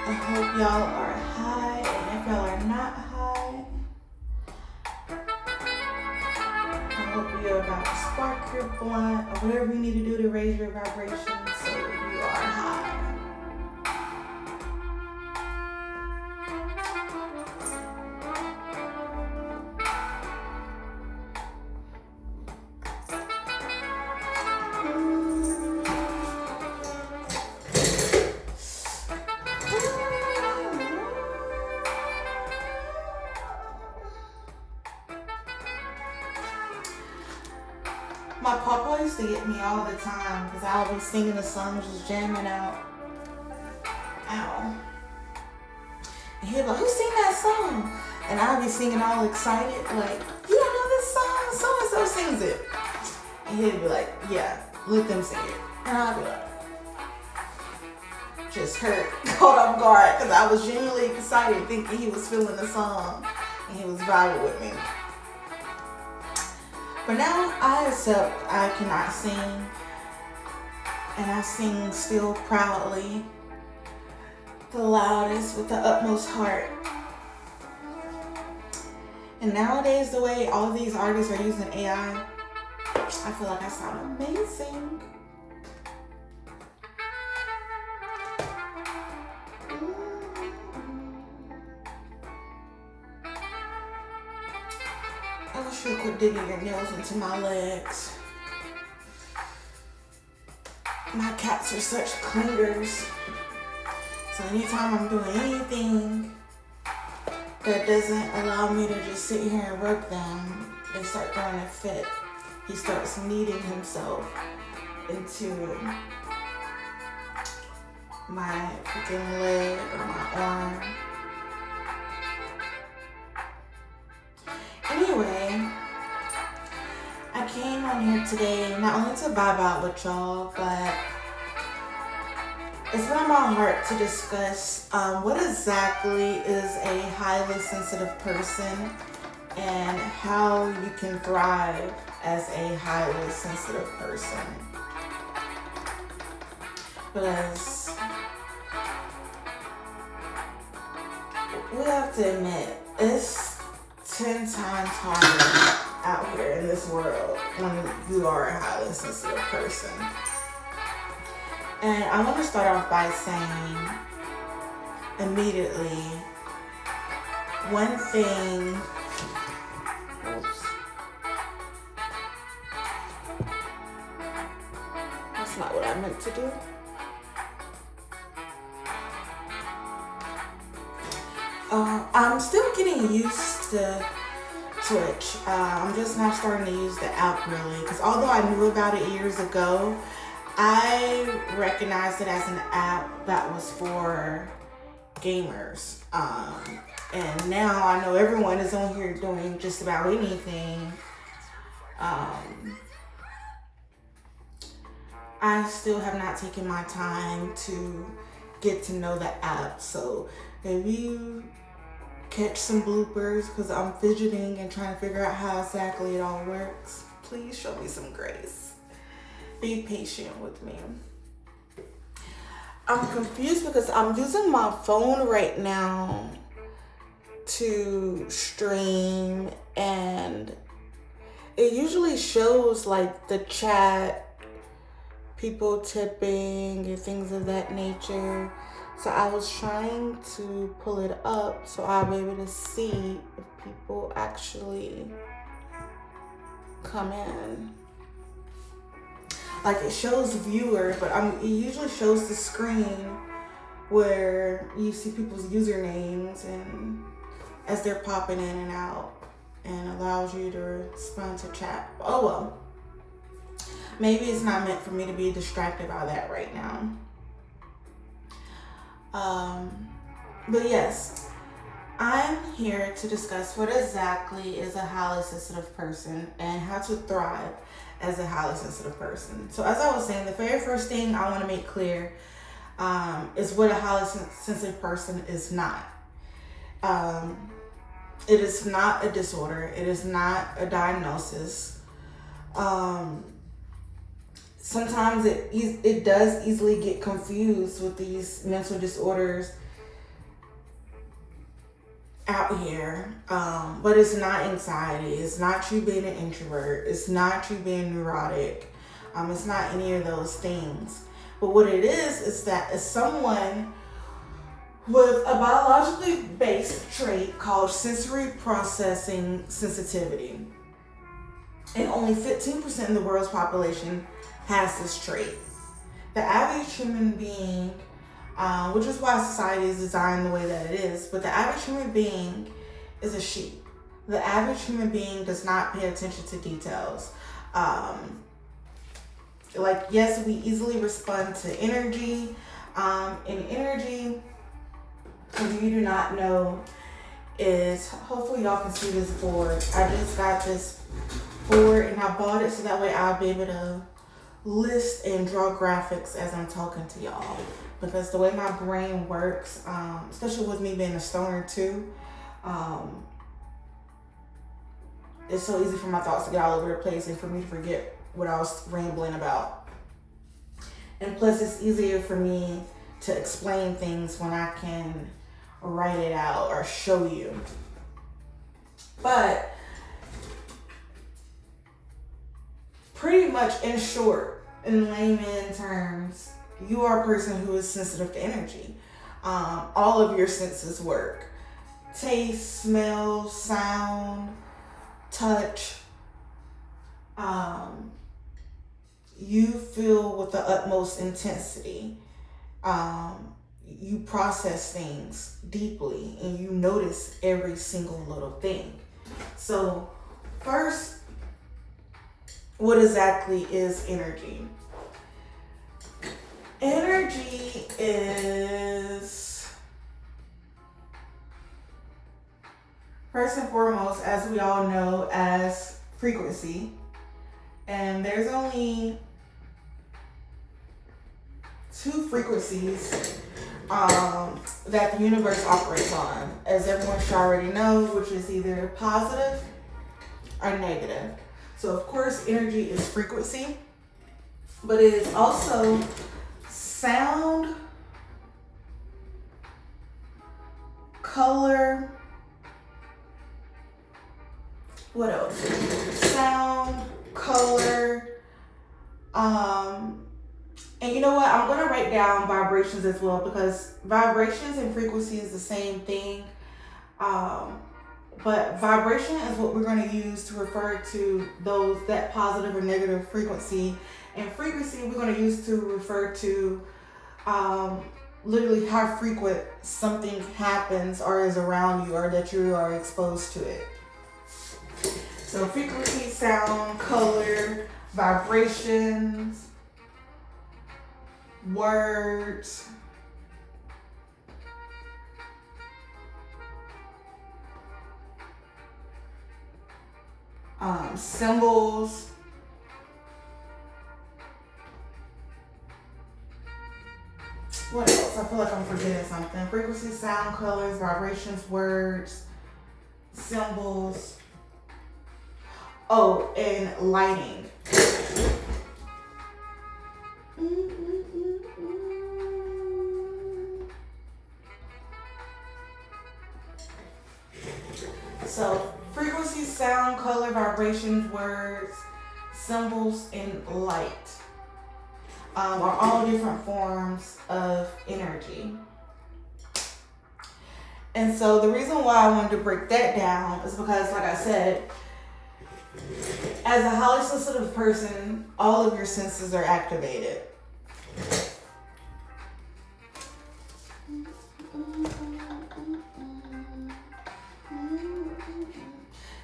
I hope y'all are high, and if y'all are not high, I hope you're about to spark your blunt or whatever you need to do to raise your vibration so you are high. My papa used to get me all the time because I would be singing the songs, just jamming out. Ow. And he'd be like, who sing that song? And I'd be singing all excited, like, you don't know this song? So-and-so sings it. And he'd be like, yeah, let them sing it. And I'd be like, just hurt, caught off guard, because I was genuinely excited thinking he was feeling the song and he was vibing with me. But now I accept I cannot sing, and I sing still proudly, the loudest with the utmost heart. And nowadays, the way all of these artists are using AI, I feel like I sound amazing. I wish you quit digging your nails into my legs. My cats are such clingers. So anytime I'm doing anything that doesn't allow me to just sit here and work them, they start throwing a fit. He starts kneading himself into my freaking leg or my arm. Anyway, I came on here today not only to vibe out with y'all, but it's been on my heart to discuss what exactly is a highly sensitive person and how you can thrive as a highly sensitive person. Because we have to admit, it's 10 times harder out here in this world when you are a highly sensitive person. And I want to start off by saying immediately, one thing, oops, that's not what I meant to do. I'm still getting used to Twitch. I'm just now starting to use the app really, because although I knew about it years ago, I recognized it as an app that was for gamers. And now I know everyone is on here doing just about anything. I still have not taken my time to get to know the app. So if you catch some bloopers because I'm fidgeting and trying to figure out how exactly it all works, please show me some grace. Be patient with me. I'm confused because I'm using my phone right now to stream, and it usually shows like the chat, people tipping and things of that nature. So I was trying to pull it up so I'll be able to see if people actually come in. Like it shows viewers, but it usually shows the screen where you see people's usernames and as they're popping in and out, and allows you to respond to chat. Oh well, maybe it's not meant for me to be distracted by that right now. But yes, I'm here to discuss what exactly is a highly sensitive person and how to thrive as a highly sensitive person. So as I was saying, the very first thing I want to make clear is what a highly sensitive person is not. It is not a disorder. It is not a diagnosis. Sometimes it does easily get confused with these mental disorders out here. But it's not anxiety. It's not you being an introvert. It's not you being neurotic. It's not any of those things. But what it is that it's someone with a biologically based trait called sensory processing sensitivity. And only 15% of the world's population has this trait. The average human being, which is why society is designed the way that it is, but the average human being is a sheep. The average human being does not pay attention to details. Yes, we easily respond to energy. And energy, if you do not know, is, hopefully y'all can see this board. I just got this board and I bought it so that way I'll be able to list and draw graphics as I'm talking to y'all. Because the way my brain works, especially with me being a stoner too, it's so easy for my thoughts to get all over the place and for me to forget what I was rambling about. And plus it's easier for me to explain things when I can write it out or show you. But pretty much, in short, in layman terms, you are a person who is sensitive to energy. All of your senses work. Taste, smell, sound, touch. You feel with the utmost intensity. You process things deeply and you notice every single little thing. So first, what exactly is energy? Energy is, first and foremost, as we all know, as frequency. And there's only two frequencies that the universe operates on, as everyone should already know, which is either positive or negative. So of course energy is frequency, but it is also sound, color, what else? Sound, color, and you know what? I'm going to write down vibrations as well, because vibrations and frequency is the same thing. But vibration is what we're going to use to refer to that positive or negative frequency. And frequency we're going to use to refer to literally how frequent something happens or is around you, or that you are exposed to it. So frequency, sound, color, vibrations, words, symbols, what else? I feel like I'm forgetting something. Frequency, sound, colors, vibrations, words, symbols. Oh, and lighting. So frequency, sound, color, vibrations, words, symbols, and light are all different forms of energy. And so the reason why I wanted to break that down is because, like I said, as a highly sensitive person, all of your senses are activated.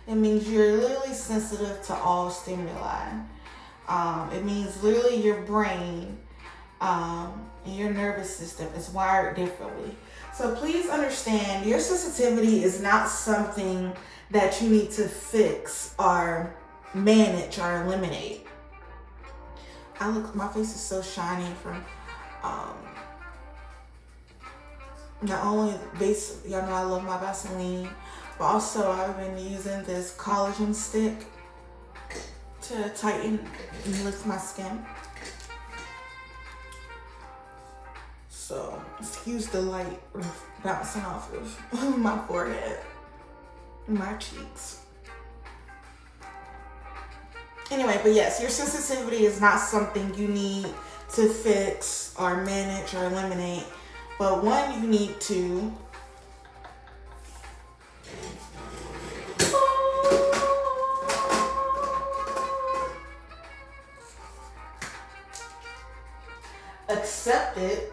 It means you're literally sensitive to all stimuli. It means literally your brain and your nervous system is wired differently. So please understand, your sensitivity is not something that you need to fix or manage or eliminate. My face is so shiny from not only base, y'all know I love my Vaseline, but also I've been using this collagen stick to tighten and lift my skin. So excuse the light bouncing off of my forehead. my cheeks. Anyway, but yes, your sensitivity is not something you need to fix or manage or eliminate, but one, you need to accept it,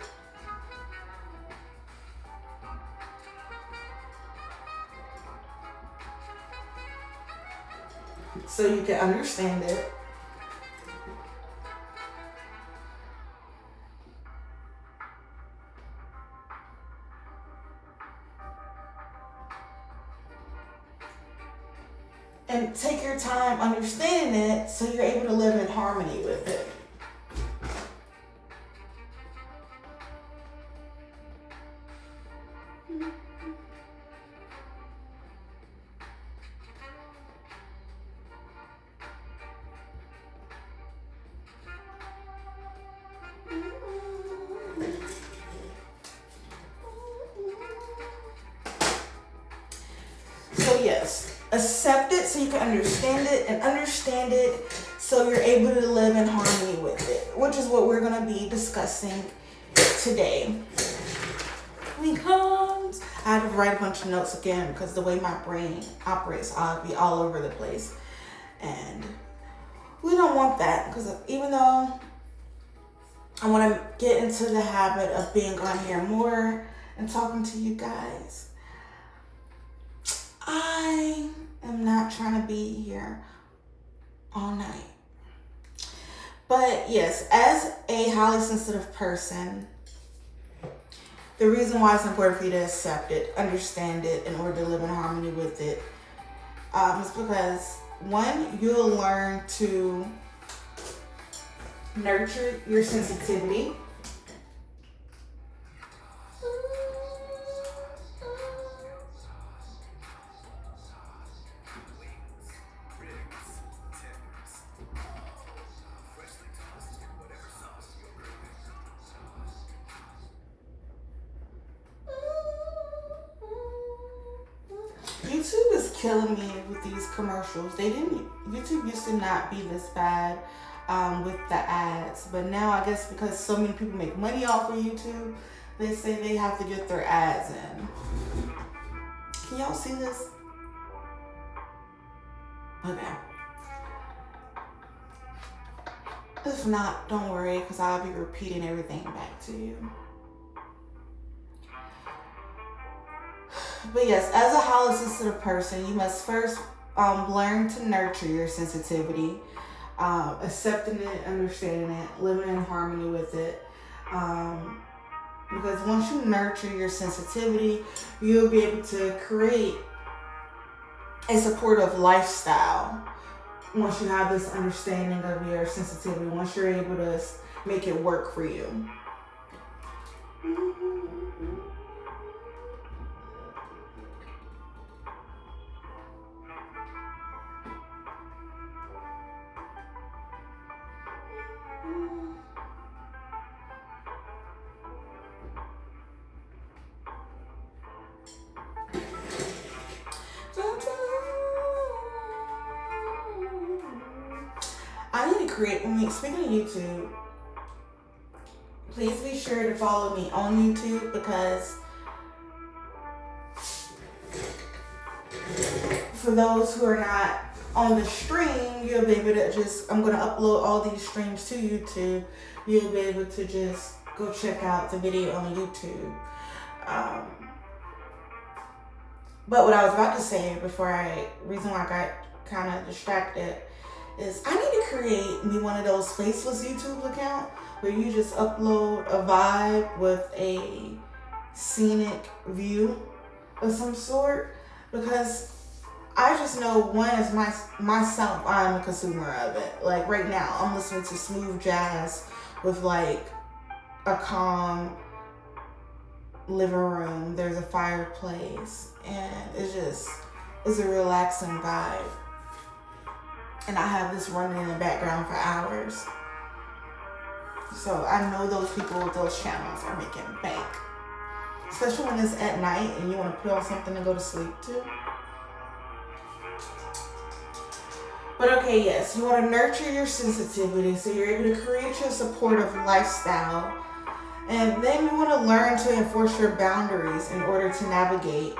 so you can understand it. And take your time understanding it so you're able to live in harmony with it. So yes, accept it so you can understand it, and understand it so you're able to live in harmony with it, which is what we're going to be discussing today. Because I had to write a bunch of notes again because the way my brain operates, I'll be all over the place. And we don't want that, because even though I want to get into the habit of being on here more and talking to you guys, I am not trying to be here all night. But yes, as a highly sensitive person, the reason why it's important for you to accept it, understand it, in order to live in harmony with it, is because, one, you'll learn to nurture your sensitivity. YouTube is killing me with these commercials. YouTube used to not be this bad with the ads, but now I guess because so many people make money off of YouTube, they say they have to get their ads in. Can y'all see this? Okay. If not, don't worry, because I'll be repeating everything back to you. But yes, as a highly sensitive person, you must first learn to nurture your sensitivity, accepting it, understanding it, living in harmony with it. Because once you nurture your sensitivity, you'll be able to create a supportive lifestyle. Once you have this understanding of your sensitivity, once you're able to make it work for you. I need to create, speaking of YouTube, please be sure to follow me on YouTube, because for those who are not on the stream, you'll be able to I'm going to upload all these streams to YouTube. You'll be able to just go check out the video on YouTube. But what I was about to say reason why I got kind of distracted, is I need to create me one of those faceless YouTube accounts where you just upload a vibe with a scenic view of some sort, because I just know, one, as myself, I'm a consumer of it. Like right now, I'm listening to smooth jazz with like a calm living room. There's a fireplace, and it's a relaxing vibe. And I have this running in the background for hours. So I know those people with those channels are making bank. Especially when it's at night and you want to put on something to go to sleep to. But okay, yes, you want to nurture your sensitivity so you're able to create your supportive lifestyle. And then you want to learn to enforce your boundaries in order to navigate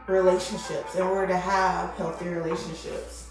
relationships, in order to have healthy relationships.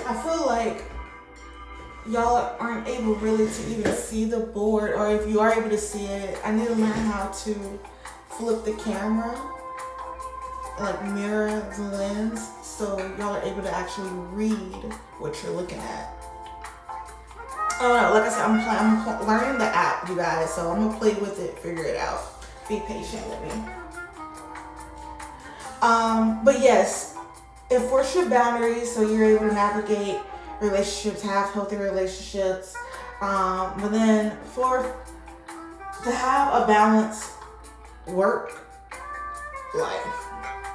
I feel like y'all aren't able really to even see the board, or if you are able to see it, I need to learn how to flip the camera, like mirror the lens, so y'all are able to actually read what you're looking at. Like I said, I'm learning the app, you guys, so I'm gonna play with it, figure it out. Be patient with me. But yes, enforce your boundaries so you're able to navigate relationships, have healthy relationships. But then to have a balanced work life,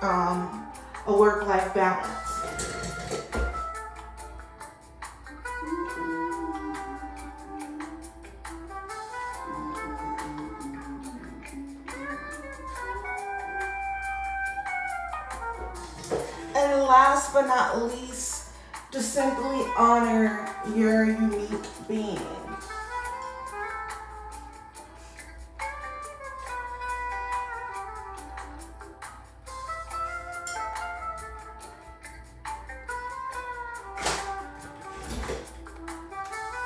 a work-life balance. And last but not least, just simply honor your unique being.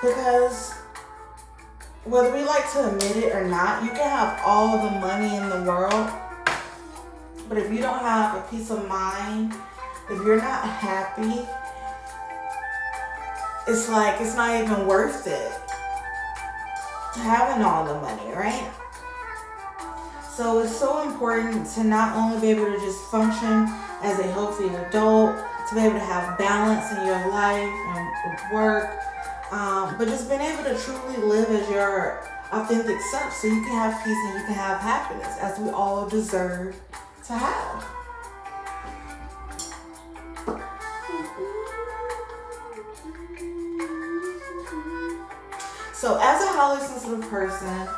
Because whether we like to admit it or not, you can have all the money in the world, but if you don't have a peace of mind, if you're not happy, it's like it's not even worth it having all the money, right? So it's so important to not only be able to just function as a healthy adult, to be able to have balance in your life and work, but just being able to truly live as your authentic self so you can have peace and you can have happiness, as we all deserve to have. So as a highly sensitive person,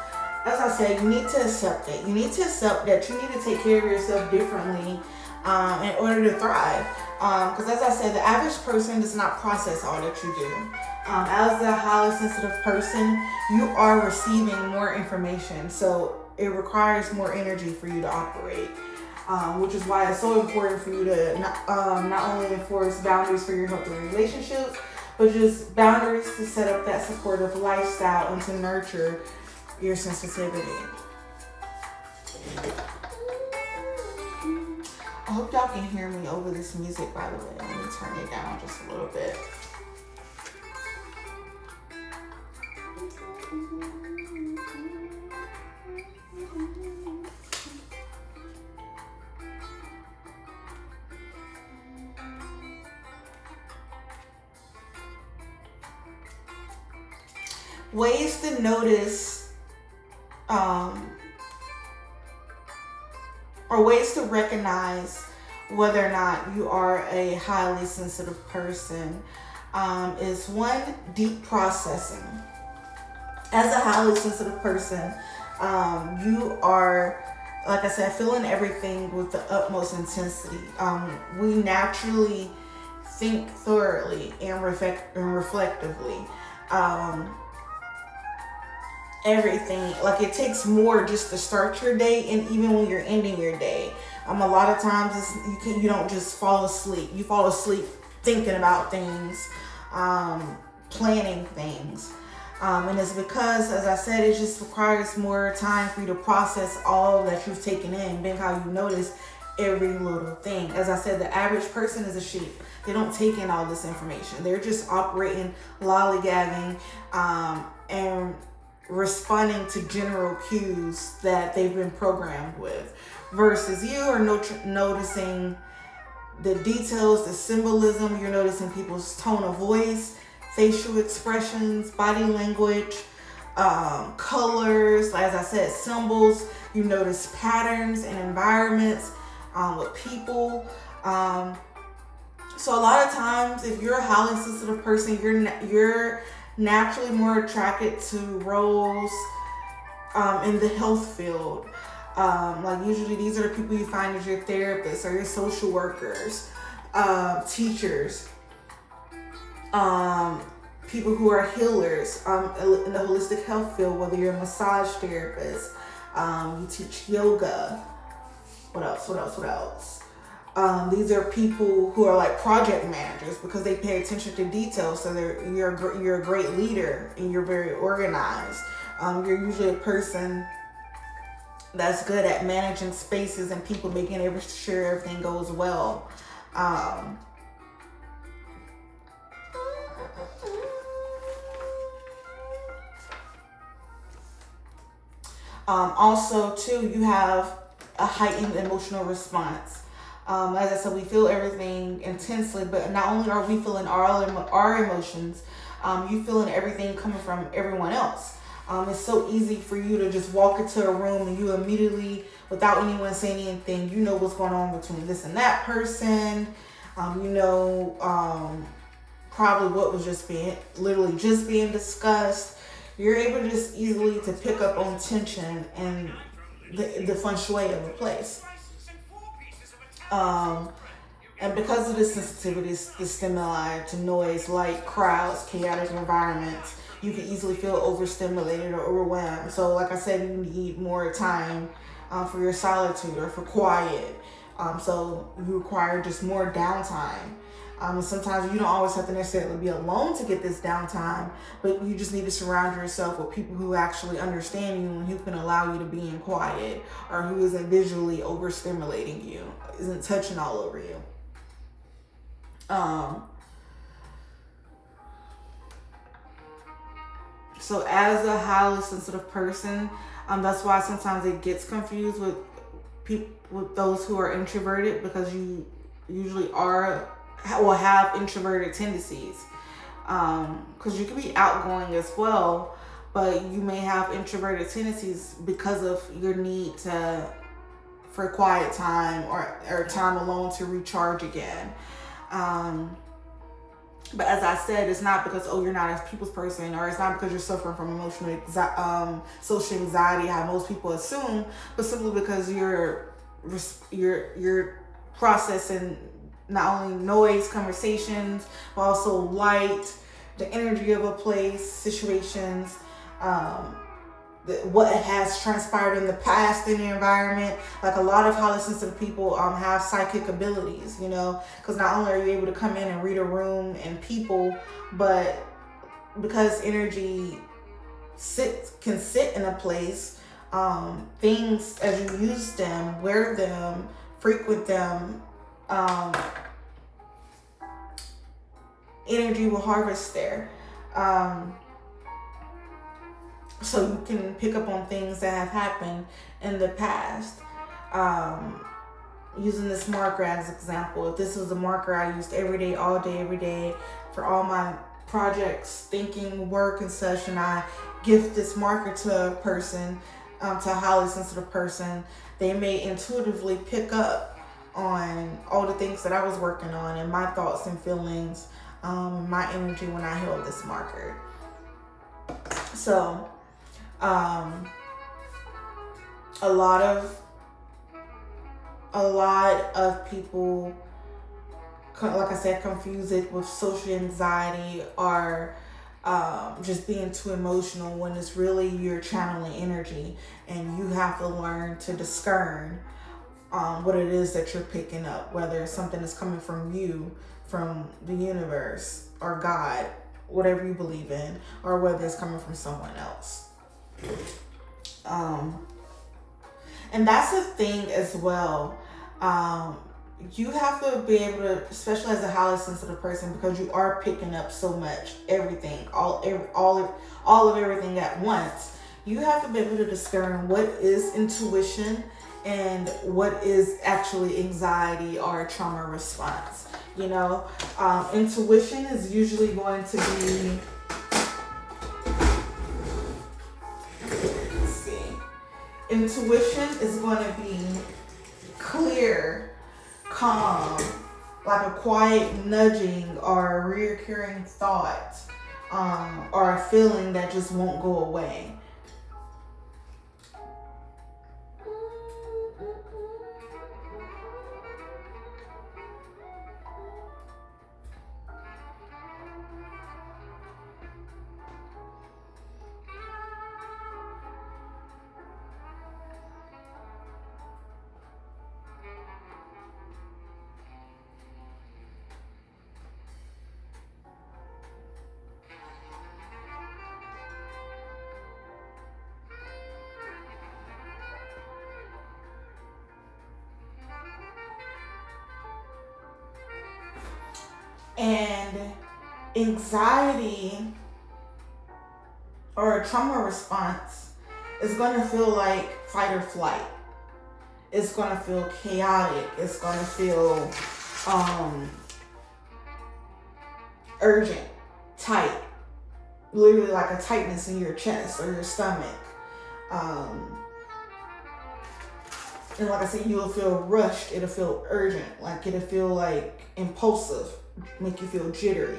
as I said, you need to accept it. You need to accept that you need to take care of yourself differently in order to thrive. Because as I said, the average person does not process all that you do. As a highly sensitive person, you are receiving more information. So it requires more energy for you to operate. Which is why it's so important for you to not only enforce boundaries for your healthy relationships, but just boundaries to set up that supportive lifestyle and to nurture your sensitivity. I hope y'all can hear me over this music, by the way. Let me turn it down just a little bit. Ways to notice, or ways to recognize whether or not you are a highly sensitive person, is one, deep processing. As a highly sensitive person, you are, like I said, feeling everything with the utmost intensity. We naturally think thoroughly and reflectively. Everything, like it takes more just to start your day, and even when you're ending your day, a lot of times you don't just fall asleep. You fall asleep thinking about things, planning things, and it's because, as I said, it just requires more time for you to process all that you've taken in. Then how you notice every little thing. As I said, the average person is a sheep. They don't take in all this information. They're just operating, lollygagging, and responding to general cues that they've been programmed with, versus you are noticing the details, the symbolism. You're noticing people's tone of voice, facial expressions, body language, colors, as I said, symbols. You notice patterns and environments with people. So a lot of times, if you're a highly sensitive person, you're naturally more attracted to roles in the health field. Like usually these are the people you find as your therapists or your social workers, teachers, people who are healers in the holistic health field, whether you're a massage therapist, you teach yoga. What else? These are people who are like project managers because they pay attention to details. So you're a great leader and you're very organized. You're usually a person that's good at managing spaces and people, making sure everything goes well. Also, too, you have a heightened emotional response. As I said, we feel everything intensely, but not only are we feeling our emotions, you feeling everything coming from everyone else. It's so easy for you to just walk into a room and you immediately, without anyone saying anything, you know what's going on between this and that person. Probably what was just being discussed. You're able to just easily to pick up on tension and the feng shui of a place. And because of the sensitivity, the stimuli to noise, light, crowds, chaotic environments, you can easily feel overstimulated or overwhelmed. So like I said, you need more time for your solitude or for quiet. So you require just more downtime. And sometimes you don't always have to necessarily be alone to get this downtime, but you just need to surround yourself with people who actually understand you and who can allow you to be in quiet, or who isn't visually overstimulating you, isn't touching all over you. So as a highly sensitive person, that's why sometimes it gets confused with people, with those who are introverted, because you usually will have introverted tendencies. Because you can be outgoing as well, but you may have introverted tendencies because of your need for quiet time or time alone to recharge again. But as I said, it's not because, you're not a people's person, or it's not because you're suffering from emotional social anxiety, how most people assume, but simply because you're processing not only noise, conversations, but also light, the energy of a place, situations, what has transpired in the past in the environment. Like a lot of highly sensitive people have psychic abilities, because not only are you able to come in and read a room and people, but because energy can sit in a place, things as you use them, wear them, frequent them, energy will harvest there. So you can pick up on things that have happened in the past. Using this marker as an example, if this was a marker I used every day, all day, every day for all my projects, thinking, work and such, and I gift this marker to a person, to a highly sensitive person, they may intuitively pick up on all the things that I was working on and my thoughts and feelings, my energy when I held this marker. So a lot of people, like I said, confuse it with social anxiety or just being too emotional, when it's really you're channeling energy, and you have to learn to discern what it is that you're picking up, whether something is coming from you, from the universe or God, whatever you believe in, or whether it's coming from someone else. And that's the thing as well. You have to be able to, especially as a highly sensitive person, because you are picking up so much, everything, all of everything at once. you have to be able to discern what is intuition and what is actually anxiety or a trauma response. You know, intuition is usually going to be, let's see, intuition is going to be clear, calm, like a quiet nudging or a reoccurring thought, or a feeling that just won't go away. And anxiety or a trauma response is going to feel like fight or flight. It's going to feel chaotic. It's going to feel urgent, tight, literally like a tightness in your chest or your stomach. And like I said, you'll feel rushed. It'll feel urgent. Like it'll feel like impulsive, make you feel jittery.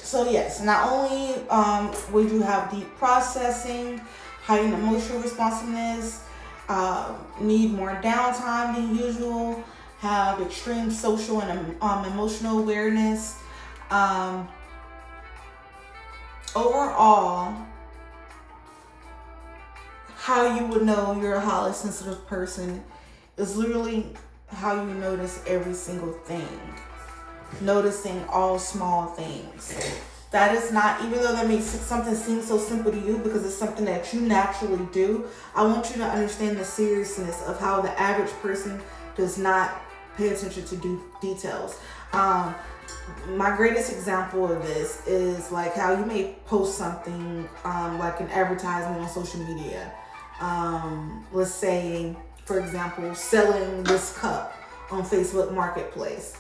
So yes, not only would you have deep processing, heightened emotional responsiveness, need more downtime than usual, have extreme social and emotional awareness. Overall, how you would know you're a highly sensitive person is literally how you notice every single thing. Noticing all small things. That is not, even though that makes something seem so simple to you because it's something that you naturally do, I want you to understand the seriousness of how the average person does not pay attention to details. My greatest example of this is like how you may post something like an advertisement on social media. Let's say, for example, selling this cup on Facebook Marketplace.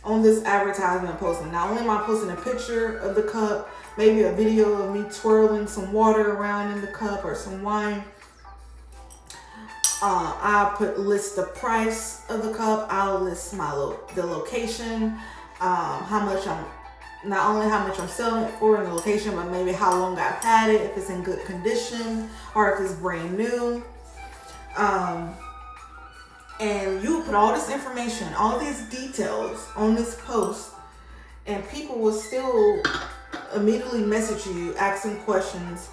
On this advertisement posting, not only am I posting a picture of the cup, maybe a video of me twirling some water around in the cup or some wine. I'll list the price of the cup. I'll list the location, not only how much I'm selling it for in the location, but maybe how long I've had it, if it's in good condition or if it's brand new. And you put all this information, all these details on this post, and people will still immediately message you asking questions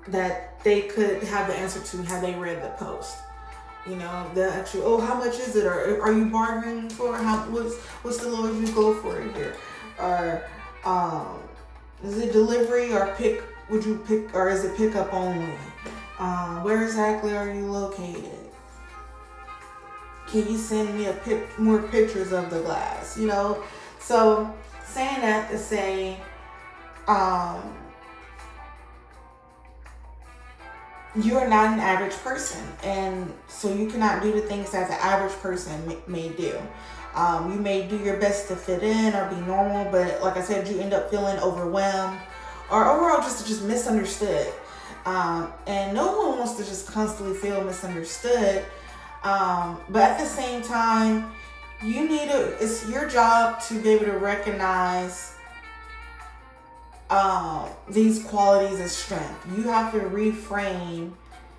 that they could have the answer to had they read the post. You know, they'll ask you, oh, how much is it? Or are you bargaining for? What's the lowest you go for here? Or is it delivery or pick? Would you pick, or is it pickup only? Where exactly are you located? Can you send me more pictures of the glass? You know, so saying that to say, you are not an average person, and so you cannot do the things that the average person may do. You may do your best to fit in or be normal, but like I said, you end up feeling overwhelmed or overall just misunderstood. And no one wants to just constantly feel misunderstood. But at the same time, it's your job to be able to recognize these qualities as strength. You have to reframe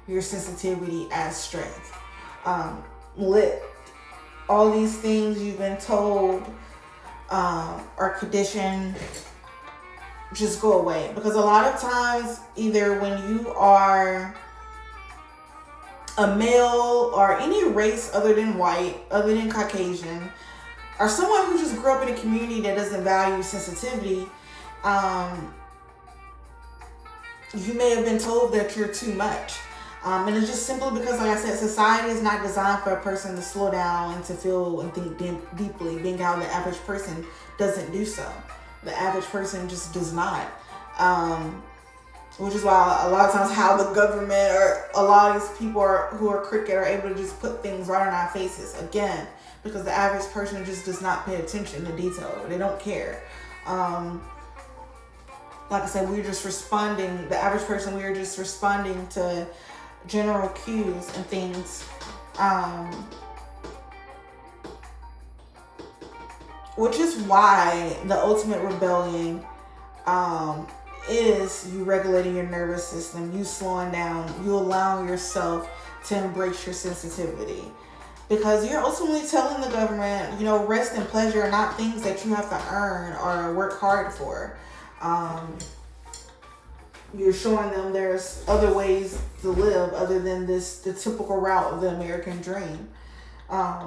your sensitivity as strength. Let all these things you've been told or conditioned just go away. Because a lot of times, either when you are a male or any race other than white, other than Caucasian, or someone who just grew up in a community that doesn't value sensitivity, you may have been told that you're too much. And it's just simply because, like I said, society is not designed for a person to slow down and to feel and think deeply, being how the average person doesn't do so. The average person just does not. Which is why a lot of times how the government or a lot of these people who are crooked are able to just put things right in our faces. Again, because the average person just does not pay attention to detail. They don't care. Like I said, we're just responding, the average person, we are just responding to general cues and things. Which is why the ultimate rebellion is you regulating your nervous system, you slowing down, you allowing yourself to embrace your sensitivity. Because you're ultimately telling the government, rest and pleasure are not things that you have to earn or work hard for. You're showing them there's other ways to live other than the typical route of the American dream.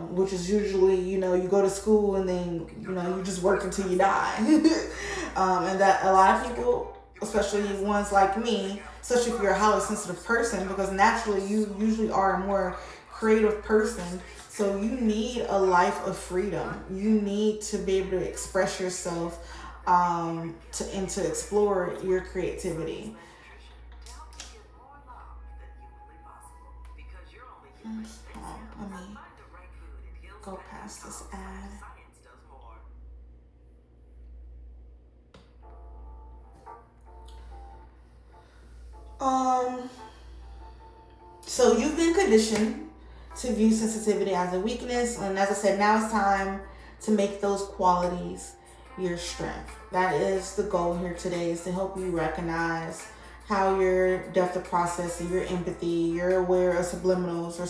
Which is usually, you go to school and then, you just work until you die. And that a lot of people, especially ones like me, especially if you're a highly sensitive person, because naturally you usually are a more creative person. So you need a life of freedom. You need to be able to express yourself and to explore your creativity. Let me go past this ad. So you've been conditioned to view sensitivity as a weakness, and as I said, now it's time to make those qualities your strength. That is the goal here today, is to help you recognize how your depth of processing, your empathy, you're aware of subliminals or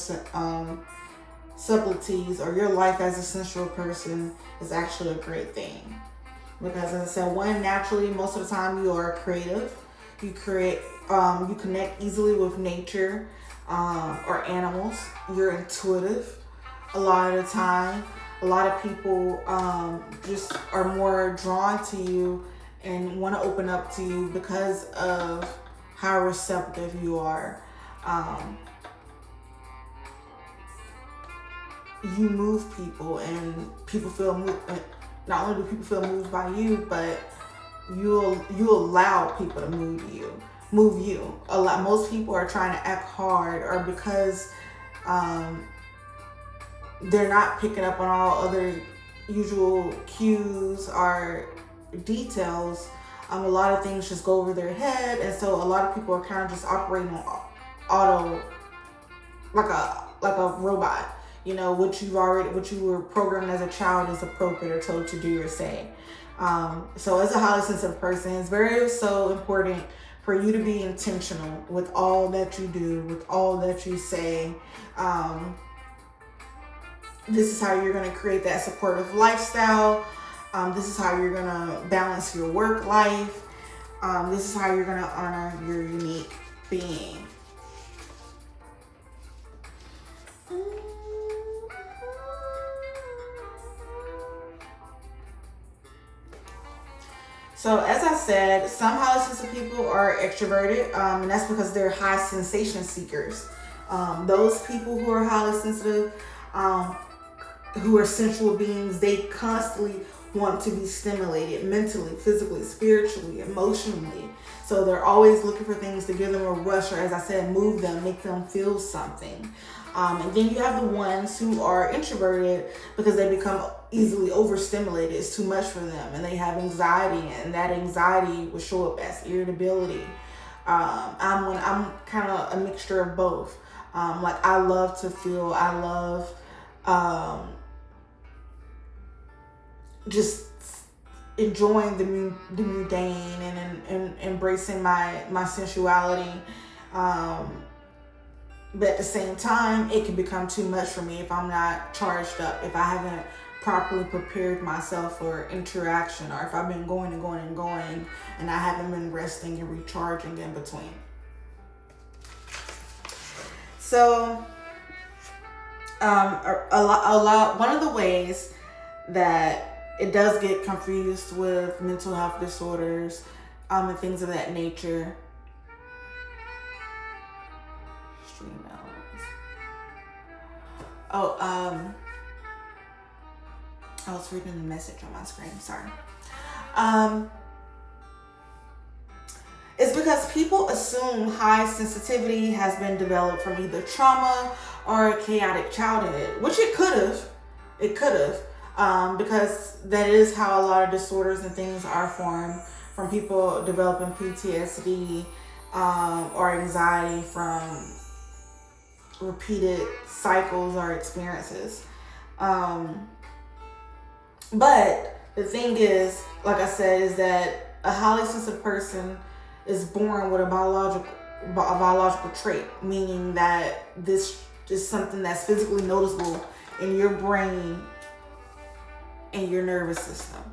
subtleties, or your life as a sensual person is actually a great thing. Because as I said, one, naturally, most of the time you are creative. You create, you connect easily with nature or animals. You're intuitive a lot of the time. A lot of people just are more drawn to you and want to open up to you because of how receptive you are. You move people, and people feel moved. Not only do people feel moved by you, but you allow people to move you. Most people are trying to act hard, or because they're not picking up on all other usual cues or details. A lot of things just go over their head, and so a lot of people are kind of just operating on auto, like a robot. What you were programmed as a child is appropriate or told to do or say. So as a highly sensitive person, it's very so important for you to be intentional with all that you do, with all that you say. This is how you're going to create that supportive lifestyle. This is how you're going to balance your work life. This is how you're going to honor your unique being. So as I said, some highly sensitive people are extroverted, and that's because they're high sensation seekers. Those people who are highly sensitive, who are sensual beings, they constantly want to be stimulated mentally, physically, spiritually, emotionally. So they're always looking for things to give them a rush, or as I said, move them, make them feel something. And then you have the ones who are introverted because they become easily overstimulated. It's too much for them, and they have anxiety, and that anxiety will show up as irritability. I'm kind of a mixture of both. I love to feel. I love just enjoying the mundane and embracing my sensuality. But at the same time, it can become too much for me if I'm not charged up, if I haven't properly prepared myself for interaction, or if I've been going and going and going and I haven't been resting and recharging in between. So one of the ways that it does get confused with mental health disorders and things of that nature. Stream elements. I was reading the message on my screen, sorry. It's because people assume high sensitivity has been developed from either trauma or a chaotic childhood, which it could have. Because that is how a lot of disorders and things are formed, from people developing PTSD or anxiety from repeated cycles or experiences. But the thing is, like I said, is that a highly sensitive person is born with a biological trait, meaning that this is something that's physically noticeable in your brain and your nervous system.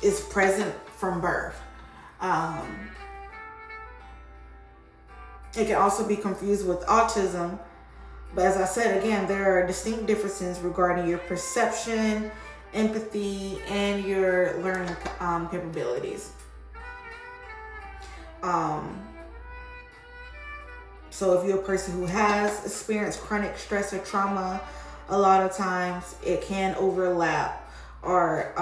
It's present from birth. It can also be confused with autism, but as I said, again, there are distinct differences regarding your perception, empathy, and your learning capabilities. So if you're a person who has experienced chronic stress or trauma, a lot of times it can overlap. Or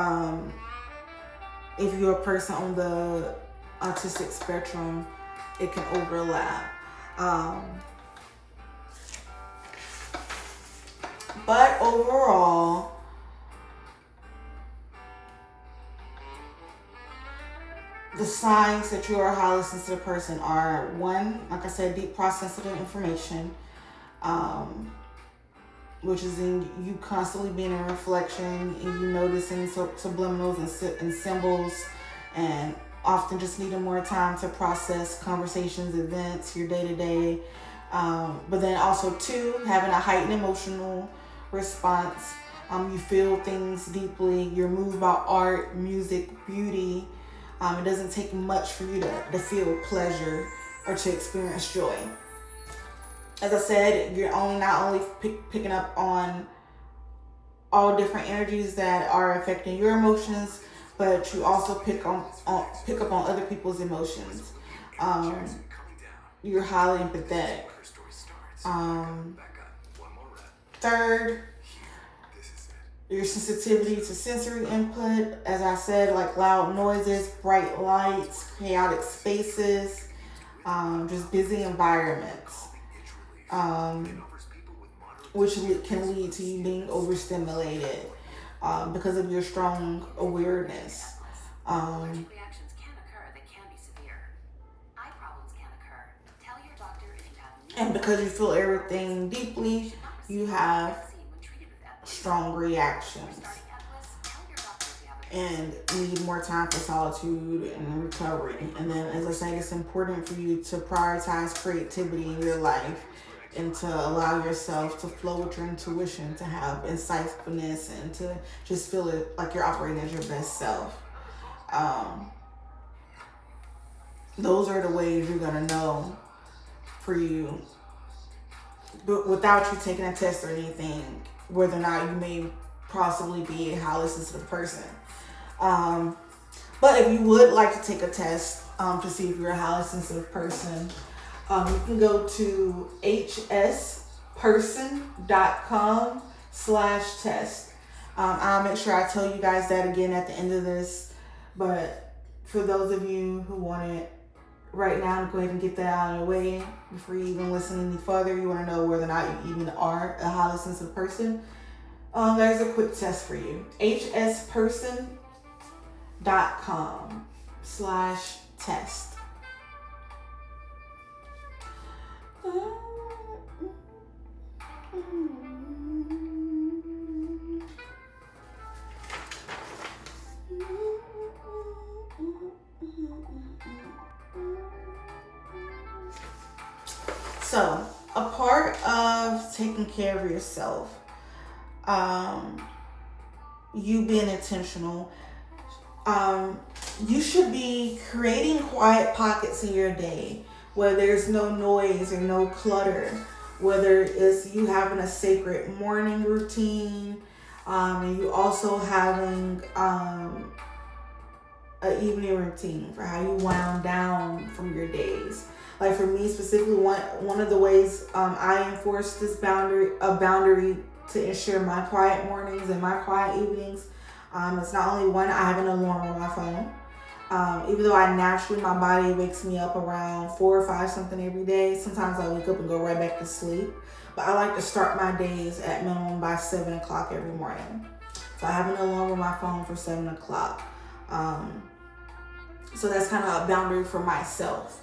if you're a person on the autistic spectrum, it can overlap. But overall, the signs that you are a highly sensitive person are, one, like I said, deep processing of information, which is in you constantly being in reflection and you noticing subliminals and symbols, and often just needing more time to process conversations, events, your day-to-day. But then also, two, having a heightened emotional response. You feel things deeply. You're moved by art, music, beauty. It doesn't take much for you to feel pleasure or to experience joy. As I said, you're not only picking up on all different energies that are affecting your emotions, but you also pick up on other people's emotions. You're highly empathetic. Third, your sensitivity to sensory input, as I said, like loud noises, bright lights, chaotic spaces, just busy environments, which can lead to you being overstimulated because of your strong awareness. Reactions can occur that can be severe. Eye problems can occur. Tell your doctor if you have. And because you feel everything deeply, you have strong reactions and need more time for solitude and recovery. And then, as I said, it's important for you to prioritize creativity in your life and to allow yourself to flow with your intuition, to have insightfulness, and to just feel it like you're operating as your best self. Those are the ways you're gonna know for you, but without you taking a test or anything, whether or not you may possibly be a highly sensitive person. But if you would like to take a test to see if you're a highly sensitive person, you can go to hsperson.com/test. I'll make sure I tell you guys that again at the end of this. But for those of you who want it right now, go ahead and get that out of the way before you even listen any further. You want to know whether or not you even are a highly sensitive person. There's a quick test for you. hsperson.com/test. So, a part of taking care of yourself, you being intentional, you should be creating quiet pockets in your day where there's no noise or no clutter, whether it's you having a sacred morning routine, and you also having an evening routine for how you wind down from your days. Like for me specifically, one of the ways I enforce this boundary to ensure my quiet mornings and my quiet evenings. It's not only one, I have an alarm on my phone. Even though my body wakes me up around 4 or 5 something every day. Sometimes I wake up and go right back to sleep. But I like to start my days at minimum by 7 o'clock every morning. So I have an alarm on my phone for 7 o'clock. So that's kind of a boundary for myself.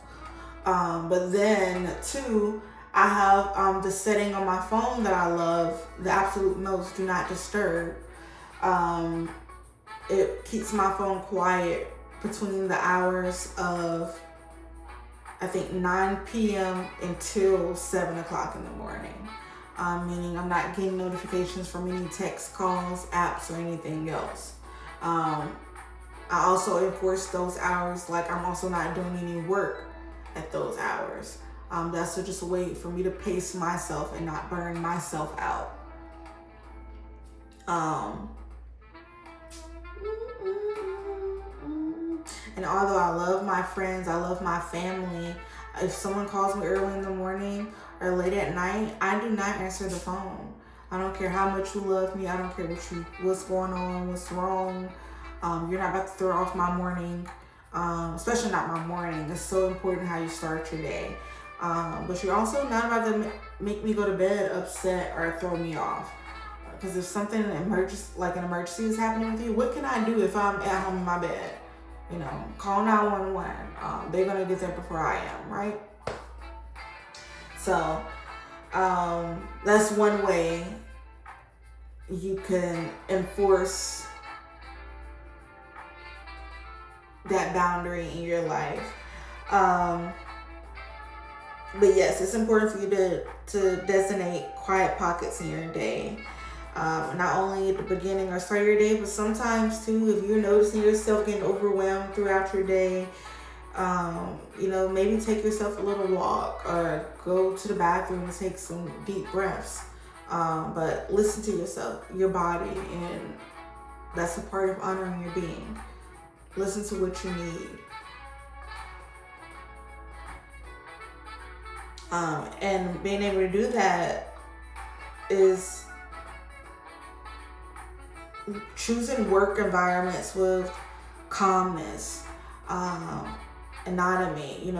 But then too, I have the setting on my phone that I love, the absolute most, do not disturb. It keeps my phone quiet between the hours of, I think, 9 p.m. until 7 o'clock in the morning. Meaning I'm not getting notifications from any text calls, apps, or anything else. I also enforce those hours, like I'm also not doing any work at those hours. That's just a way for me to pace myself and not burn myself out. And although I love my friends, I love my family, if someone calls me early in the morning or late at night, I do not answer the phone. I don't care how much you love me. I don't care what's going on, what's wrong. You're not about to throw off my morning, especially not my morning. It's so important how you start your day. But you're also not about to make me go to bed upset or throw me off. Because if something like an emergency is happening with you, what can I do if I'm at home in my bed? Call 911. They're going to get there before I am, right? So, that's one way you can enforce that boundary in your life. But yes, it's important for you to designate quiet pockets in your day. Not only at the beginning or start of your day, but sometimes too, if you're noticing yourself getting overwhelmed throughout your day, maybe take yourself a little walk or go to the bathroom and take some deep breaths. But listen to yourself, your body, and that's a part of honoring your being. Listen to what you need. And being able to do that is choosing work environments with calmness, anatomy. You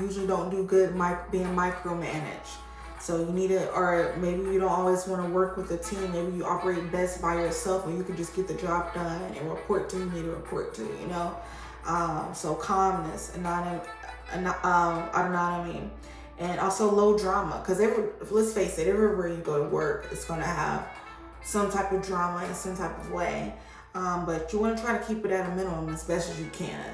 usually don't do good being micromanaged. So you need to, or maybe you don't always want to work with a team. Maybe you operate best by yourself and you can just get the job done and report to who you need to report to, So calmness, autonomy, and also low drama. Because let's face it, everywhere you go to work, it's going to have some type of drama in some type of way. But you want to try to keep it at a minimum as best as you can,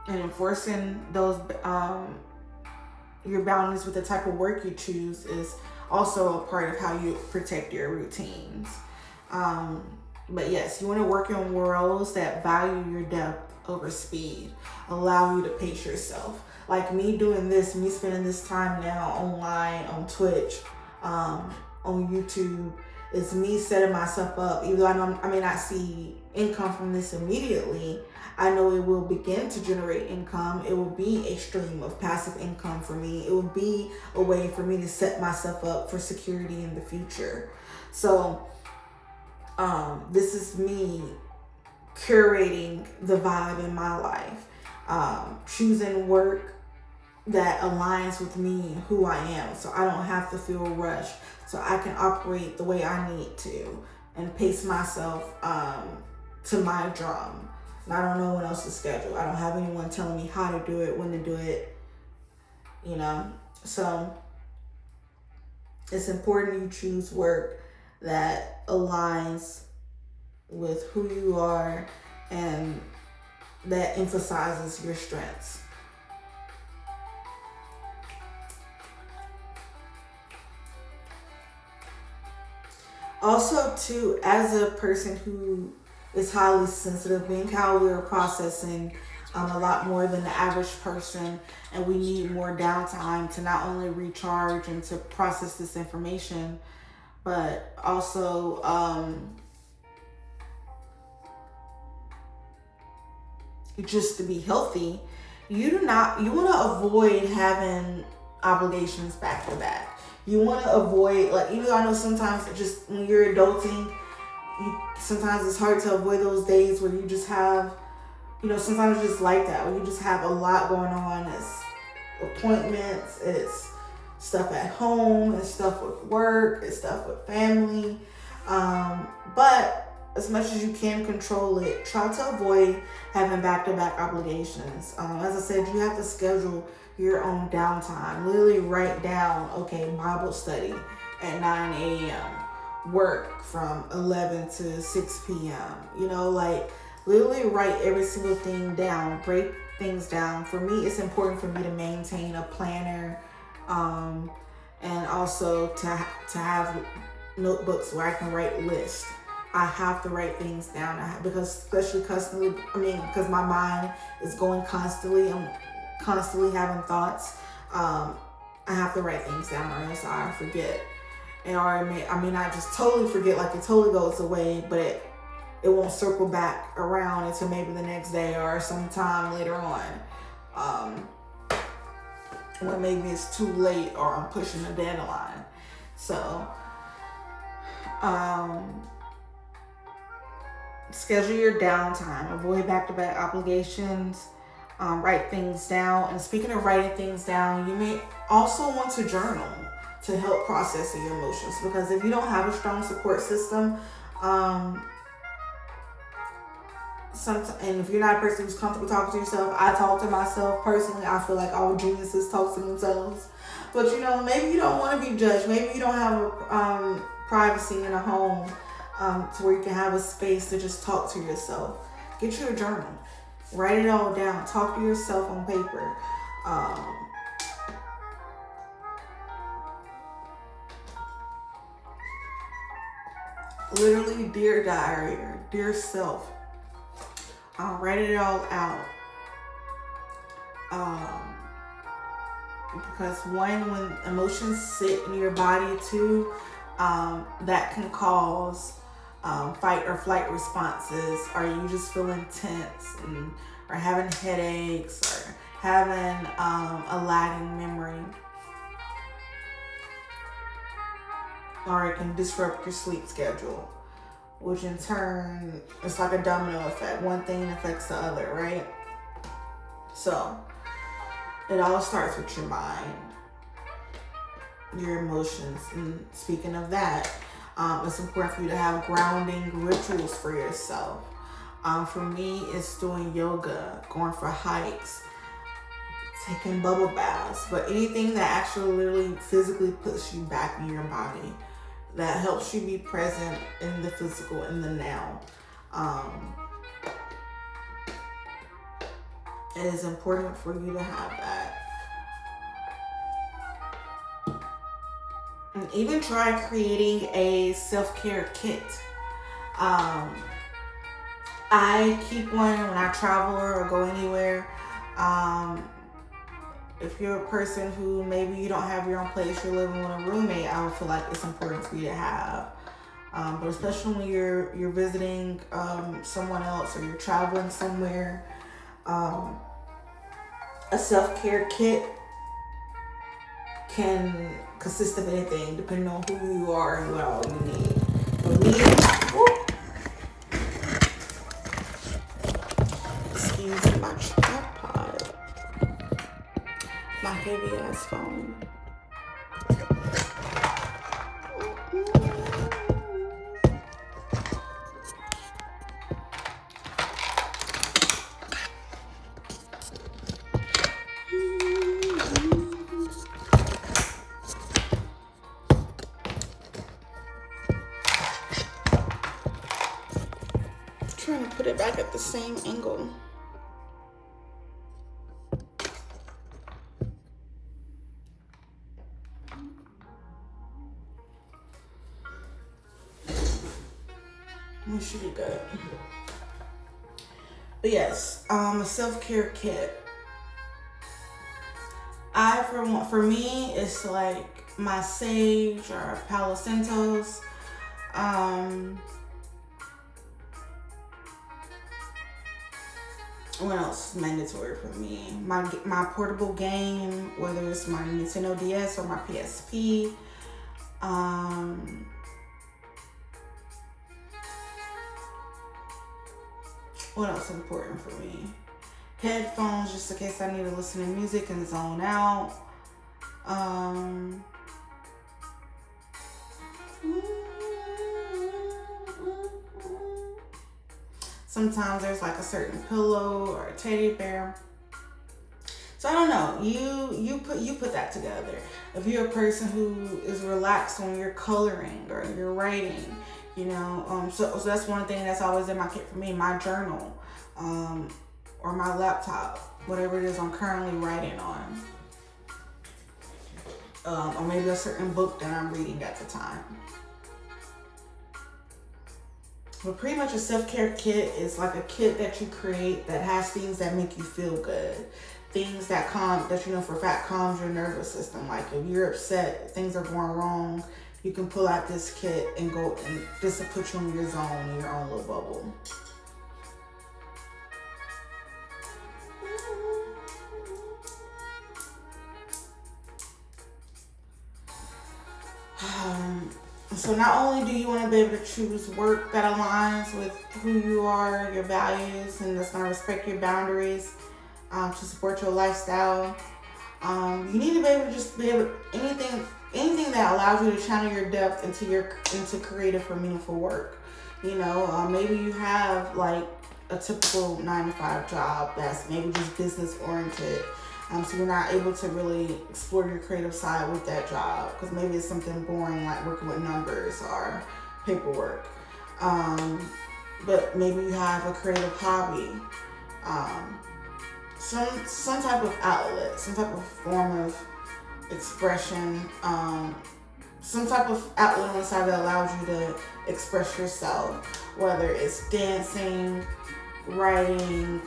and enforcing those your boundaries with the type of work you choose is also a part of how you protect your routines. But yes, you want to work in roles that value your depth over speed, allow you to pace yourself. Like me doing this, me spending this time now online, on Twitch, on YouTube, it's me setting myself up. Even though I may not see income from this immediately, I know it will begin to generate income. It will be a stream of passive income for me. It will be a way for me to set myself up for security in the future. So this is me curating the vibe in my life, choosing work that aligns with me, who I am, so I don't have to feel rushed, so I can operate the way I need to and pace myself to my drum. And I don't know what else to schedule. I don't have anyone telling me how to do it, when to do it, So it's important you choose work that aligns with who you are and that emphasizes your strengths. Also, too, as a person who is highly sensitive, being how we're processing a lot more than the average person, and we need more downtime to not only recharge and to process this information, but also just to be healthy. You want to avoid having obligations back to back. You want to avoid, like, even though I know sometimes just when you're adulting, sometimes it's hard to avoid those days where you just have, sometimes it's just like that, where you just have a lot going on. It's appointments, it's stuff at home, it's stuff with work, it's stuff with family. But as much as you can control it, try to avoid having back-to-back obligations. As I said, you have to schedule your own downtime. Literally write down, okay, Bible study at 9 a.m., work from 11 to 6 p.m. Literally write every single thing down, break things down. For me, it's important for me to maintain a planner, and also to have notebooks where I can write lists. I have to write things down because my mind is going constantly. I'm constantly having thoughts. I have to write things down or else I forget. And I may not just totally forget, like it totally goes away, but it won't circle back around until maybe the next day or sometime later on. When maybe it's too late or I'm pushing a deadline. So, schedule your downtime, avoid back-to-back obligations, write things down. And speaking of writing things down, you may also want to journal to help processing your emotions, because if you don't have a strong support system, and if you're not a person who's comfortable talking to yourself, I talk to myself personally. I feel like all geniuses talk to themselves. But maybe you don't want to be judged. Maybe you don't have privacy in a home to where you can have a space to just talk to yourself. Get you a journal. Write it all down. Talk to yourself on paper. Literally, dear diary, or dear self. Write it all out. Because when emotions sit in your body too, that can cause fight or flight responses, or you just feeling tense or having headaches or having a lagging memory. Or it can disrupt your sleep schedule, which in turn, it's like a domino effect. One thing affects the other, right? So, it all starts with your mind, your emotions. And speaking of that, it's important for you to have grounding rituals for yourself. For me, it's doing yoga, going for hikes, taking bubble baths, but anything that actually literally physically puts you back in your body, that helps you be present in the physical, in the now. It is important for you to have that. And even try creating a self-care kit. I keep one when I travel or go anywhere. If you're a person who maybe you don't have your own place, you're living with a roommate, I would feel like it's important for you to have. But especially when you're visiting someone else or you're traveling somewhere, a self-care kit can consist of anything depending on who you are and what all you need. For me, excuse my tripod, my heavy ass phone. Trying to put it back at the same angle. But yes, a self-care kit. For me, it's like my sage or Palo Santos. What else is mandatory for me? My portable game, whether it's my Nintendo DS or my PSP. What else is important for me? Headphones, just in case I need to listen to music and zone out. Sometimes there's like a certain pillow or a teddy bear. So I don't know. You put that together. If you're a person who is relaxed when you're coloring or you're writing, so that's one thing that's always in my kit for me. My journal, or my laptop, whatever it is I'm currently writing on, or maybe a certain book that I'm reading at the time. But pretty much a self-care kit is like a kit that you create that has things that make you feel good. Things that for a fact calms your nervous system. Like if you're upset, things are going wrong, you can pull out this kit and go and just to put you in your zone, in your own little bubble. So not only do you want to be able to choose work that aligns with who you are, your values, and that's going to respect your boundaries, to support your lifestyle, you need to be able to just be able anything that allows you to channel your depth into creative or meaningful work. Maybe you have like a typical 9-to-5 job that's maybe just business oriented. So you're not able to really explore your creative side with that job because maybe it's something boring like working with numbers or paperwork. But maybe you have a creative hobby, some type of outlet, some type of form of expression, some type of outlet on the side that allows you to express yourself, whether it's dancing, writing,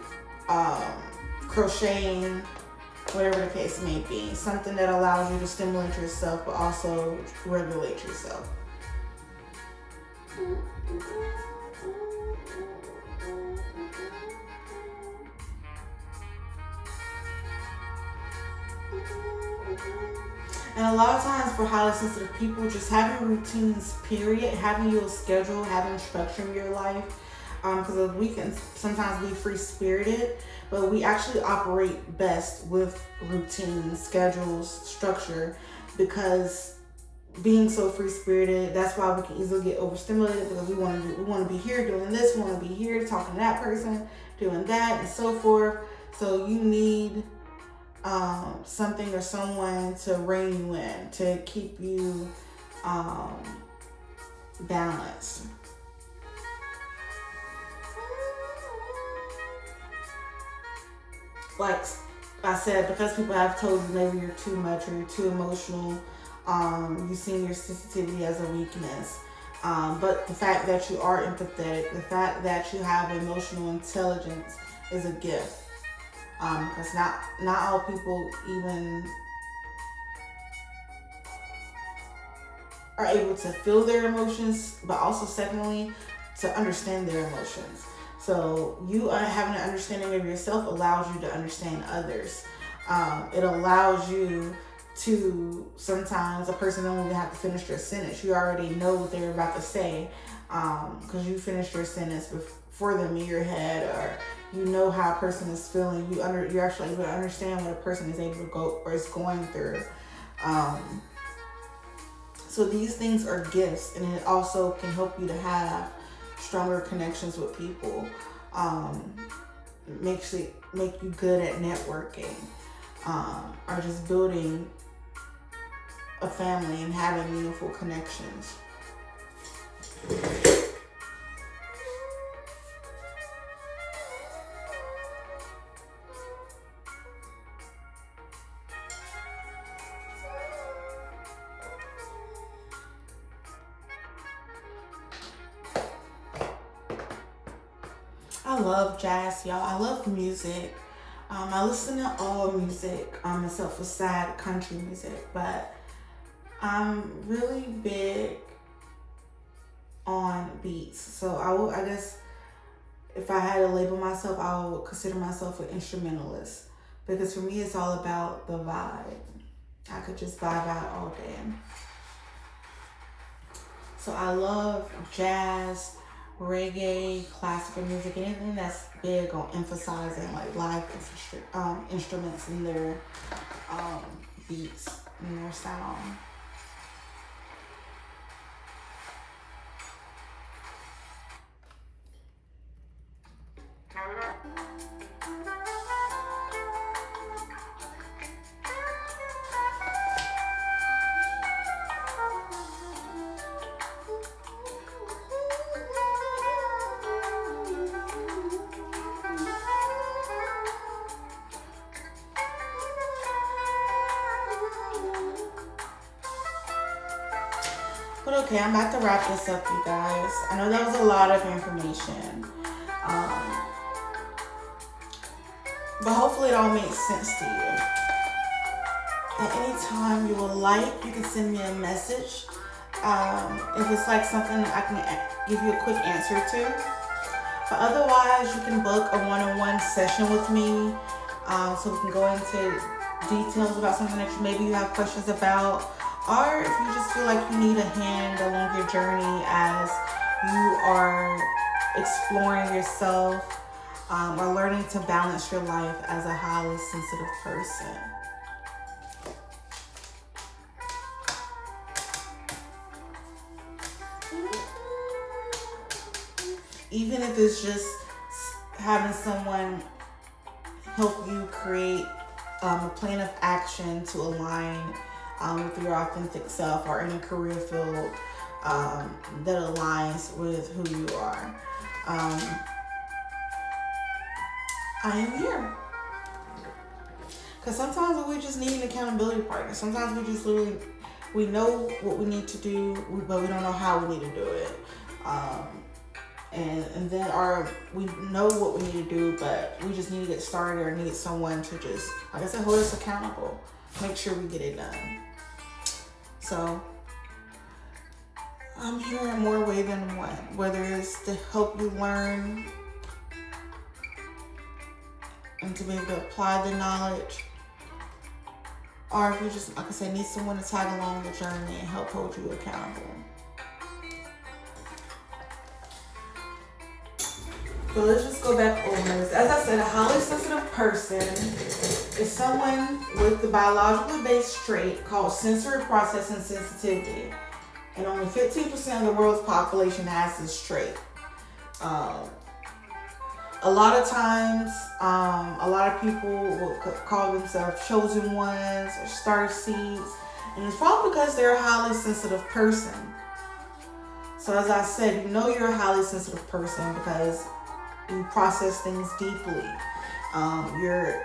crocheting, whatever the case may be. Something that allows you to stimulate yourself but also regulate yourself. And a lot of times for highly sensitive people, just having routines, period, having your schedule, having structure in your life, because we can sometimes be free-spirited, but we actually operate best with routines, schedules, structure, because being so free-spirited, that's why we can easily get overstimulated because we want to be here doing this, we want to be here talking to that person, doing that, and so forth. So you need something or someone to rein you in, to keep you balanced. Like I said, because people have told you maybe you're too much or you're too emotional, you see your sensitivity as a weakness. But the fact that you are empathetic, the fact that you have emotional intelligence is a gift. Because not all people even are able to feel their emotions, but also secondly, to understand their emotions. So you having an understanding of yourself allows you to understand others. It allows you to, sometimes a person don't even have to finish their sentence. You already know what they're about to say because you finished your sentence before them in your head, or you know how a person is feeling. You're actually able to understand what a person is able to go or is going through. So these things are gifts, and it also can help you to have stronger connections with people. Make you good at networking, or just building a family and having meaningful connections. I love jazz, y'all. I love music. I listen to all music, except for sad country music, but I'm really big on beats. So I guess if I had to label myself, I would consider myself an instrumentalist, because for me, it's all about the vibe. I could just vibe out all day. So I love jazz, reggae, classical music, anything that's big on emphasizing like live instruments in their beats and their sound. But okay, I'm about to wrap this up, you guys. I know that was a lot of information. But hopefully it all makes sense to you. At any time you would like, you can send me a message. If it's like something I can give you a quick answer to. But otherwise, you can book a one-on-one session with me, so we can go into details about something that maybe you have questions about. Or if you just feel like you need a hand along your journey as you are exploring yourself or learning to balance your life as a highly sensitive person. Even if it's just having someone help you create a plan of action to align with your authentic self, or any career field that aligns with who you are. I am here. Because sometimes we just need an accountability partner. Sometimes we just literally, we know what we need to do, but we don't know how we need to do it. And then we know what we need to do, but we just need to get started, or need someone to just, like I said, hold us accountable. Make sure we get it done. So I'm here in more ways than one, whether it's to help you learn and to be able to apply the knowledge, or if you just, like I said, need someone to tag along the journey and help hold you accountable. But let's just go back over this. As I said, a highly sensitive person is someone with the biologically based trait called sensory processing sensitivity. And only 15% of the world's population has this trait. A lot of times, a lot of people will call themselves chosen ones or star seeds. And it's probably because they're a highly sensitive person. So as I said, you know you're a highly sensitive person because you process things deeply. You're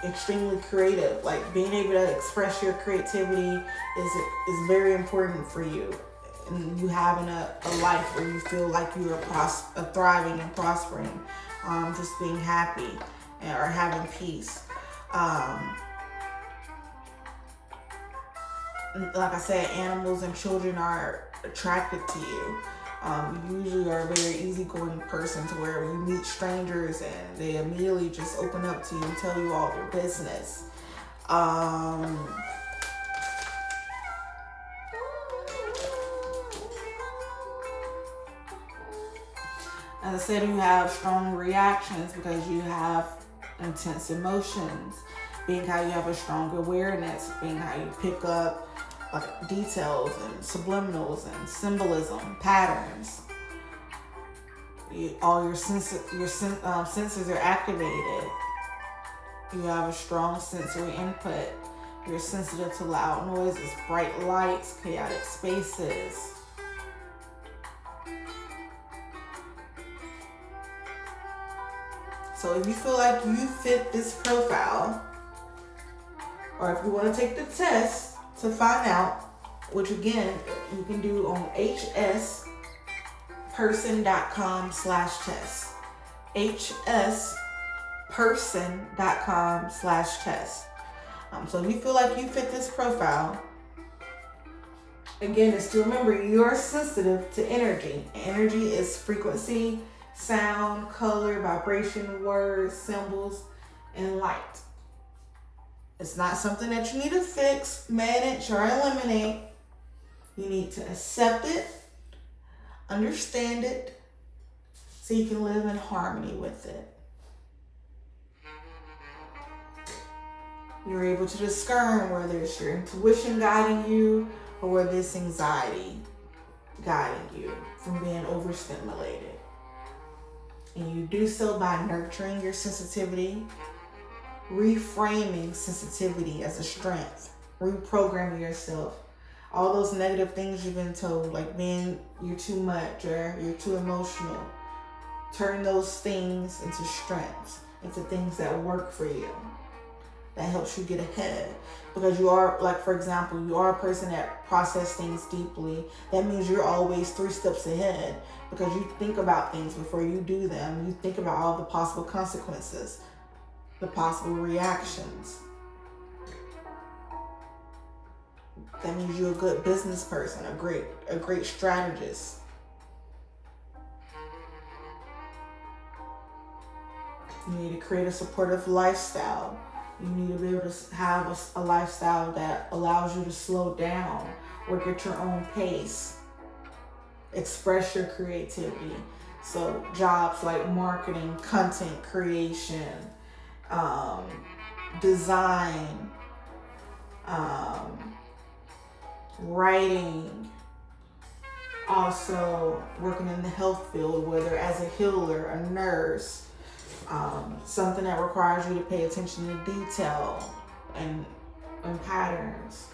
extremely creative. Like, being able to express your creativity is very important for you. And you having a life where you feel like you are thriving and prospering, just being happy or having peace. Like I said, animals and children are attracted to you. You usually are a very easygoing person to where you meet strangers and they immediately just open up to you and tell you all their business. As I said, you have strong reactions because you have intense emotions, being how you have a strong awareness, being how you pick up details and subliminals and symbolism, patterns. All your senses are activated. You have a strong sensory input. You're sensitive to loud noises, bright lights, chaotic spaces. So if you feel like you fit this profile, or if you want to take the test to find out, which again, you can do on hsperson.com/test. hsperson.com/test. So if you feel like you fit this profile, again, is to remember you're sensitive to energy. Energy is frequency, sound, color, vibration, words, symbols, and light. It's not something that you need to fix, manage, or eliminate. You need to accept it, understand it, so you can live in harmony with it. You're able to discern whether it's your intuition guiding you or whether it's anxiety guiding you from being overstimulated. And you do so by nurturing your sensitivity, reframing sensitivity as a strength, reprogramming yourself. All those negative things you've been told, like being you're too much or you're too emotional, turn those things into strengths, into things that work for you, that helps you get ahead. Because you are, like, for example, you are a person that processes things deeply. That means you're always 3 steps ahead because you think about things before you do them. You think about all the possible consequences, the possible reactions. That means you're a good business person, a great strategist. You need to create a supportive lifestyle. You need to be able to have a lifestyle that allows you to slow down, work at your own pace, express your creativity. So jobs like marketing, content creation, design, writing, also working in the health field, whether as a healer, a nurse, something that requires you to pay attention to detail and patterns.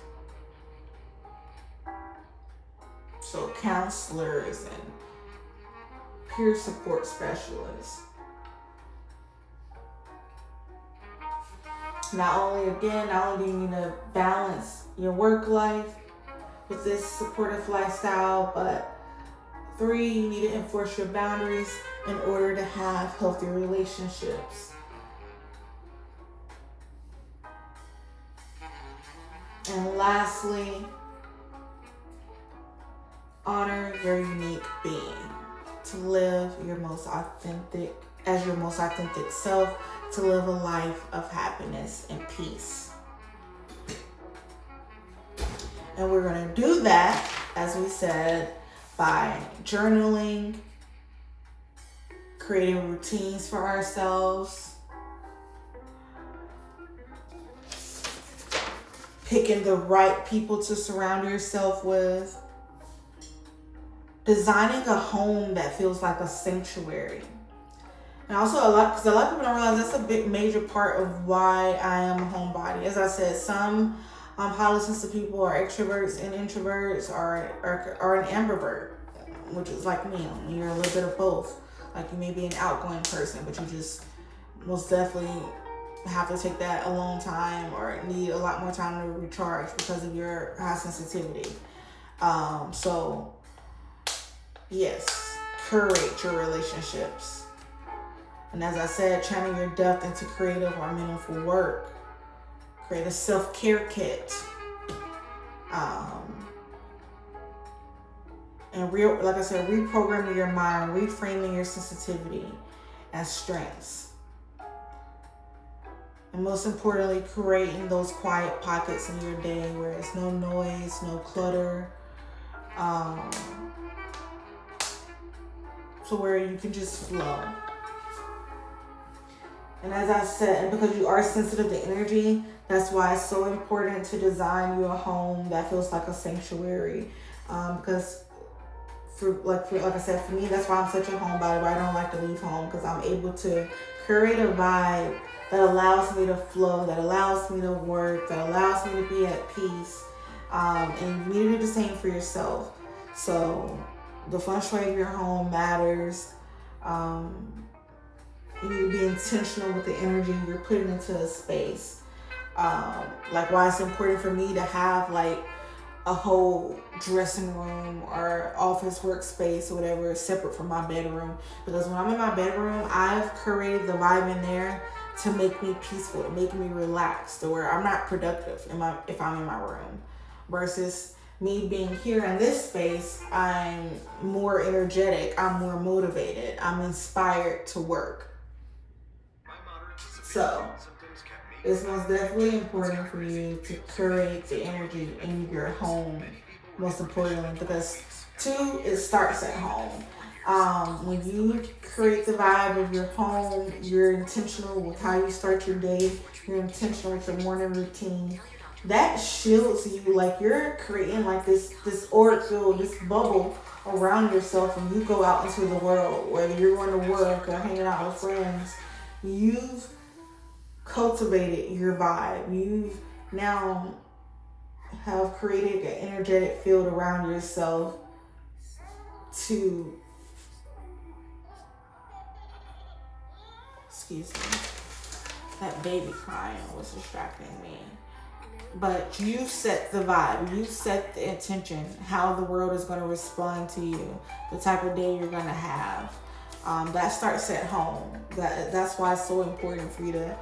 So counselors and peer support specialists. Not only do you need to balance your work life with this supportive lifestyle, but 3, you need to enforce your boundaries in order to have healthy relationships. And lastly, honor your unique being, to live your most authentic self, to live a life of happiness and peace. And we're going to do that, as we said, by journaling, creating routines for ourselves, picking the right people to surround yourself with, designing a home that feels like a sanctuary. And also because a lot of people don't realize that's a big major part of why I am a homebody. As I said, some highly sensitive people are extroverts and introverts are an ambivert, which is like me. You're a little bit of both. Like you may be an outgoing person, but you just most definitely have to take that alone time or need a lot more time to recharge because of your high sensitivity. So yes, curate your relationships. And as I said, channel your depth into creative or meaningful work. Create a self-care kit. And like I said, reprogramming your mind, reframing your sensitivity as strengths. And most importantly, creating those quiet pockets in your day where it's no noise, no clutter. So where you can just flow. And as I said, and because you are sensitive to energy, that's why it's so important to design you a home that feels like a sanctuary. Because like I said, for me, that's why I'm such a homebody. I don't like to leave home because I'm able to create a vibe that allows me to flow, that allows me to work, that allows me to be at peace. And you need to do the same for yourself. So the feng shui of your home matters. You need to be intentional with the energy you're putting into a space. Like why it's important for me to have like a whole dressing room or office workspace or whatever separate from my bedroom, because when I'm in my bedroom, I've created the vibe in there to make me peaceful, to make me relaxed, to where I'm not productive if I'm in my room. Versus me being here in this space, I'm more energetic, I'm more motivated, I'm inspired to work. So it's most definitely important for you to curate the energy in your home, most importantly, because two, it starts at home. When you create the vibe of your home, you're intentional with how you start your day, you're intentional with your morning routine. That shields you, like you're creating like this auric field, this bubble around yourself when you go out into the world, whether you're going to work or hanging out with friends. You've cultivated your vibe. You've now have created an energetic field around yourself to, excuse me, that baby crying was distracting me. But you set the vibe, you set the intention, how the world is going to respond to you, the type of day you're going to have. That starts at home. That's why it's so important for you to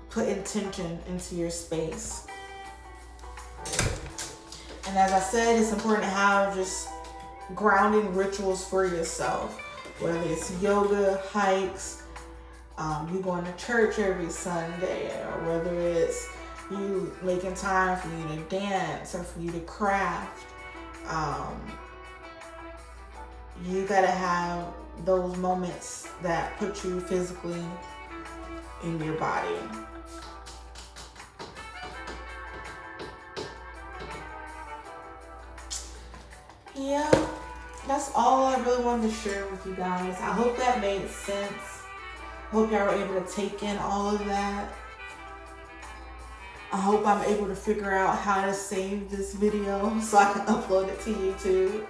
put intention into your space. And as I said, it's important to have just grounding rituals for yourself, whether it's yoga, hikes, you going to church every Sunday, or whether it's you making time for you to dance or for you to craft. You gotta have those moments that put you physically in your body. Yeah, that's all I really wanted to share with you guys. I hope that made sense. I hope y'all were able to take in all of that. I hope I'm able to figure out how to save this video so I can upload it to YouTube.